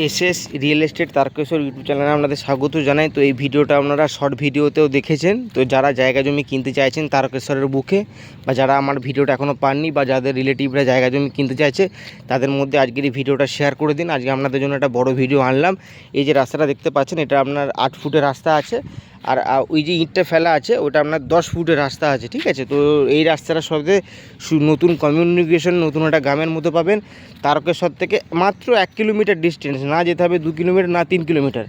SS real estate Tarakeswar YouTube চ্যানেলে আপনাদের স্বাগত জানাই। তো এই ভিডিওটা আপনারা শর্ট ভিডিওতেও দেখেছেন। তো যারা জায়গা জমি কিনতে চাইছেন তারকেশ্বরের বুকে, বা যারা আমার ভিডিওটা এখনও পাননি, বা যাদের রিলেটিভরা জায়গা জমি কিনতে চাইছে, তাদের মধ্যে আজকের এই ভিডিওটা শেয়ার করে দিন। আজকে আপনাদের জন্য একটা বড় ভিডিও আনলাম। এই যে রাস্তাটা দেখতে পাচ্ছেন, এটা আপনার 8 ফুটের রাস্তা আছে, আর ওই যে ইঁটটা ফেলা আছে ওটা আপনার 10 ফুটের রাস্তা আছে, ঠিক আছে। তো এই রাস্তাটা সবথেকে নতুন কমিউনিকেশন, নতুন একটা গ্রামের মতো পাবেন। তারকেশ্বর থেকে মাত্র 1 কিলোমিটার ডিস্টেন্স, না যেতে হবে 2 কিলোমিটার, না 3 কিলোমিটার,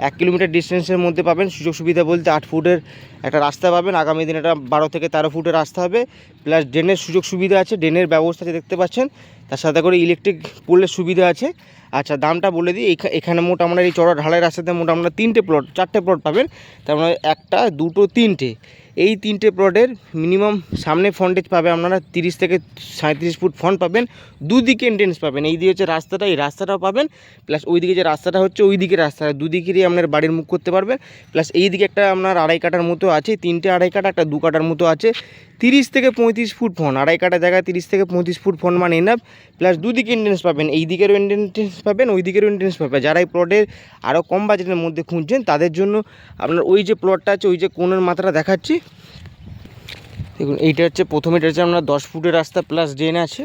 1 কিলোমিটার ডিস্টেন্সের মধ্যে পাবেন। সুযোগ সুবিধা বলতে 8 ফুটের একটা রাস্তা পাবেন। আগামী দিনে এটা 12 থেকে 13 ফুটের রাস্তা হবে, প্লাস ড্রেনের সুযোগ সুবিধা আছে, ড্রেনের ব্যবস্থা আছে দেখতে পাচ্ছেন। তার সাথে করে ইলেকট্রিক পোলের সুবিধা আছে। আচ্ছা, দামটা বলে দিই। এখানে মোট আমরা এই চড়া ঢালাই রাস্তাতে মোট আমরা 4টে প্লট পাবেন। তার মানে 1, 2, 3টে, এই 3টে প্লটের মিনিমাম সামনে ফ্রন্টেজ পাবে আপনারা 30 থেকে 37 ফুট ফ্রন্ট পাবেন। দুদিকে এন্ট্রেন্স পাবেন। এই দিয়ে হচ্ছে রাস্তাটা, এই রাস্তাটাও পাবেন, প্লাস ওইদিকে যে রাস্তাটা হচ্ছে ওই দিকে রাস্তা, দুদিকেরই আপনার বাড়ির মুখ করতে পারবেন। প্লাস এই দিকে একটা আপনার 2.5 কাঠার মতো আছে, 3টে 2.5 কাঠা, একটা 2 কাঠার মতো আছে। 30 থেকে 35 ফুট ফ্রন্ট, 2.5 কাঠা জায়গায় 30 থেকে 35 ফুট ফ্রন্ট মানে এনাফ। প্লাস দুদিকে এন্ট্রেন্স পাবেন, এই দিকেরও এন্ট্রেন্স পাবেন, ওই দিকেরও এন্ট্রেন্স পাবেন। যারা এই প্লটের আরও কম বাজেটের মধ্যে খুঁজছেন তাদের জন্য আপনার ওই যে প্লটটা আছে, ওই যে কোণের মাথাটা দেখাচ্ছি দেখুন, এইটা হচ্ছে প্রথমে, এটা হচ্ছে আপনার 10 ফুটের রাস্তা প্লাস ড্রেন আছে।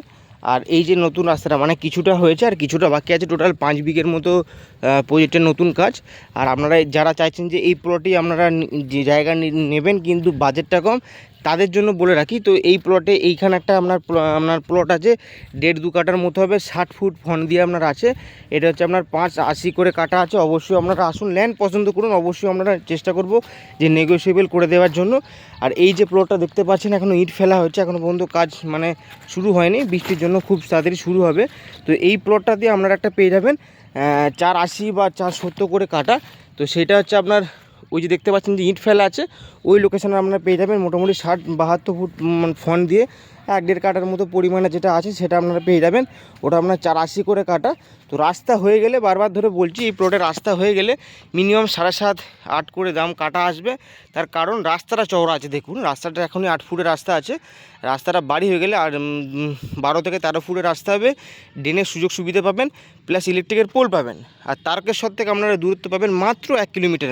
আর এই যে নতুন রাস্তাটা মানে কিছুটা হয়েছে আর কিছুটা বাকি আছে, টোটাল 5 বিঘের মতো প্রজেক্টের নতুন কাজ। আর আপনারা যারা চাইছেন যে এই প্লটেই আপনারা যে জায়গা নেবেন কিন্তু বাজেটটা কম, তাদের জন্য বলে রাখি। তো এই প্লটে এইখানে একটা আপনার প্লট আছে 1.5-2 কাঠার মতো হবে, 60 ফুট ফ্রন্ট দিয়ে আপনার আছে। এটা হচ্ছে আপনার 580 করে কাটা আছে। অবশ্যই আপনারা আসুন, ল্যান্ড পছন্দ করুন, অবশ্যই আমরা চেষ্টা করব যে নেগোসিয়েবল করে দেওয়ার জন্য। আর এই যে প্লটটা দেখতে পাচ্ছেন, এখনও ইট ফেলা হচ্ছে, এখনও পর্যন্ত কাজ মানে শুরু হয়নি, বৃষ্টির জন্য খুব তাড়াতাড়ি শুরু হবে। তো এই প্লটটা দিয়ে আপনারা একটা পেয়ে যাবেন 480 বা 470 করে কাটা। তো সেটা হচ্ছে আপনার ওই যে দেখতে পাচ্ছেন যে ইট ফেলা আছে, ওই লোকেশনে আপনারা পেয়ে যাবেন মোটামুটি 60-72 ফুট ফ্রন্ট দিয়ে 1.5 কাঠার মতো পরিমাণে যেটা আছে সেটা আপনারা পেয়ে যাবেন। ওটা আপনার 480 করে কাটা। তো রাস্তা হয়ে গেলে, বারবার ধরে বলছি, এই প্লটের রাস্তা হয়ে গেলে মিনিমাম 7.5-8 করে দাম কাটা আসবে। তার কারণ রাস্তাটা চওড়া আছে, দেখুন রাস্তাটা এখনই 8 ফুটের রাস্তা আছে। রাস্তাটা বাড়ি হয়ে গেলে আর 12 থেকে 13 ফুটের রাস্তা হবে। ড্রেনের সুযোগ সুবিধা পাবেন, প্লাস ইলেকট্রিকের পোল পাবেন। আর তারকেশ্বর থেকে আপনারা দূরত্ব পাবেন মাত্র 1 কিলোমিটার।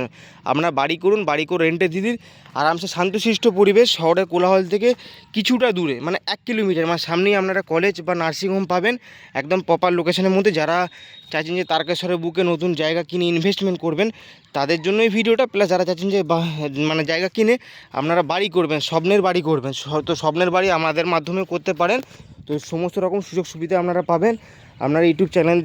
আপনারা বাড়ি করুন, বাড়ি করে রেন্টে দিদির আরামসে শান্তশিষ্ট পরিবেশ, শহরের কোলাহল থেকে কিছুটা দূরে, মানে 1 কিলোমিটার, মানে সামনেই আপনারা কলেজ বা নার্সিংহোম পাবেন, একদম প্রপার লোকেশনের মধ্যে। যারা চাইছেন যে তারকেশ্বরের বুকে নতুন জায়গা কিনে ইনভেস্টমেন্ট করবেন তাদের জন্য এই ভিডিওটা। প্লাস যারা চাইছেন যে মানে জায়গা কিনে আপনারা বাড়ি করবেন, স্বপ্নের বাড়ি করবেন, তো স্বপ্নের বাড়ি আমাদের মাধ্যমে করতে পারেন। তো সমস্ত রকম সুযোগ সুবিধা আপনারা পাবেন। আপনারা ইউটিউব চ্যানেল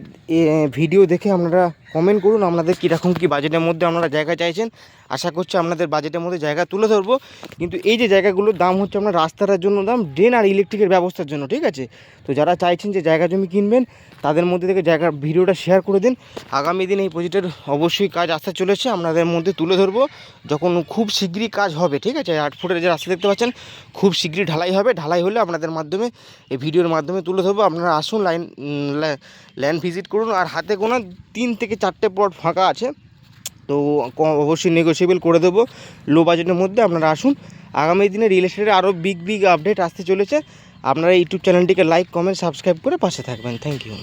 ভিডিও দেখে আপনারা কমেন্ট করুন আপনাদের কীরকম কী বাজেটের মধ্যে আপনারা জায়গা চাইছেন। আশা করছি আপনাদের বাজেটের মধ্যে জায়গা তুলে ধরবো। কিন্তু এই যে জায়গাগুলোর দাম হচ্ছে আপনার রাস্তাটার জন্য দাম, ড্রেন আর ইলেকট্রিকের ব্যবস্থার জন্য, ঠিক আছে। তো যারা চাইছেন যে জায়গা জমি কিনবেন তাদের মধ্যে থেকে জায়গার ভিডিওটা শেয়ার করে দিন। আগামী দিন এই প্রজেক্টের অবশ্যই কাজ আসতে চলেছে, আপনাদের মধ্যে তুলে ধরবো যখন খুব শীঘ্রই কাজ হবে, ঠিক আছে। 8 ফুটের যে রাস্তা দেখতে পাচ্ছেন খুব শীঘ্রই ঢালাই হবে, ঢালাই হলে আপনাদের মাধ্যমে এই ভিডিওর মাধ্যমে তুলে ধরবো। আপনারা আসুন, ল্যান্ড ভিজিট করুন। আর হাতে গোনা 3 থেকে 4টে প্লট ফাঁকা আছে, তো অবশ্যই নেগোসিয়েবল করে দেবো লো বাজেটের মধ্যে। আপনারা আসুন, আগামী দিনে রিয়েল এস্টেটের আরও বিগ আপডেট আসতে চলেছে। আপনারা ইউটিউব চ্যানেলটিকে লাইক, কমেন্ট, সাবস্ক্রাইব করে পাশে থাকবেন। Thank you.